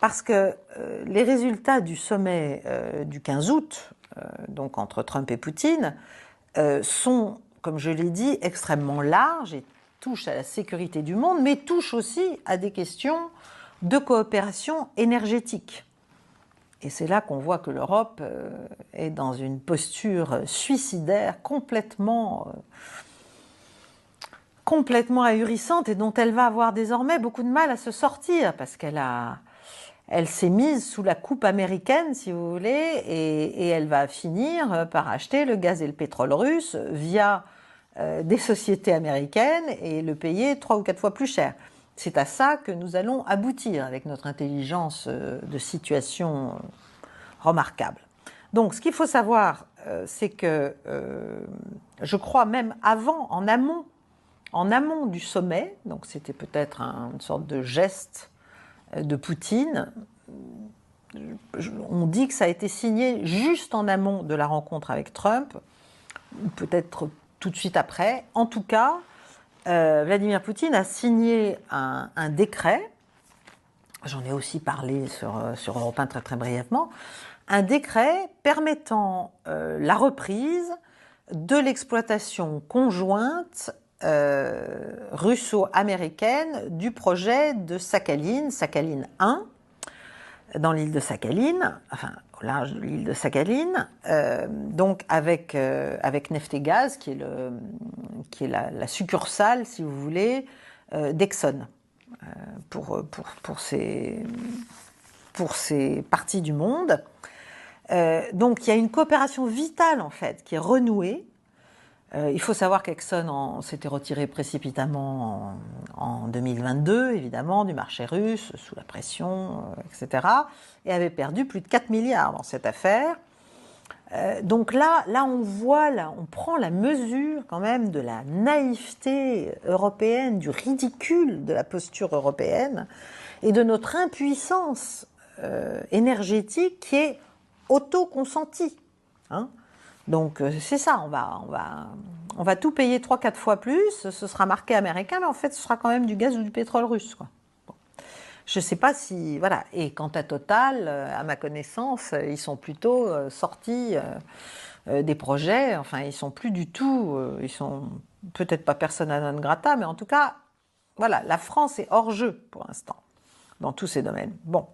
Parce que les résultats du sommet du 15 août, donc entre Trump et Poutine, sont, comme je l'ai dit, extrêmement larges et touchent à la sécurité du monde, mais touchent aussi à des questions de coopération énergétique. Et c'est là qu'on voit que l'Europe est dans une posture suicidaire complètement ahurissante et dont elle va avoir désormais beaucoup de mal à se sortir parce elle s'est mise sous la coupe américaine, si vous voulez, et elle va finir par acheter le gaz et le pétrole russe via des sociétés américaines et le payer 3 ou 4 fois plus cher. C'est à ça que nous allons aboutir avec notre intelligence de situation remarquable. Donc, ce qu'il faut savoir, c'est que je crois même en amont du sommet, donc c'était peut-être une sorte de geste de Poutine, on dit que ça a été signé juste en amont de la rencontre avec Trump, ou peut-être tout de suite après. En tout cas, Vladimir Poutine a signé un décret, j'en ai aussi parlé sur Europe 1 très très brièvement, un décret permettant la reprise de l'exploitation conjointe russo-américaine du projet de Sakhaline 1, dans l'île de Sakhaline, enfin au large de l'île de Sakhaline, donc avec Neft et Gaz, qui est la succursale, si vous voulez, d'Exxon, pour ces parties du monde. Donc il y a une coopération vitale en fait qui est renouée. Il faut savoir qu'Exxon s'était retiré précipitamment en 2022, évidemment, du marché russe, sous la pression, etc., et avait perdu plus de 4 milliards dans cette affaire. Donc là, on prend la mesure quand même de la naïveté européenne, du ridicule de la posture européenne et de notre impuissance énergétique qui est auto-consentie. Hein. Donc c'est ça, on va tout payer 3-4 fois plus, ce sera marqué américain, mais en fait ce sera quand même du gaz ou du pétrole russe, quoi. Bon. Je ne sais pas si... Voilà. Et quant à Total, à ma connaissance, ils sont plutôt sortis des projets, enfin ils sont plus du tout, ils sont peut-être pas persona non grata, mais en tout cas, voilà, la France est hors jeu pour l'instant, dans tous ces domaines. Bon.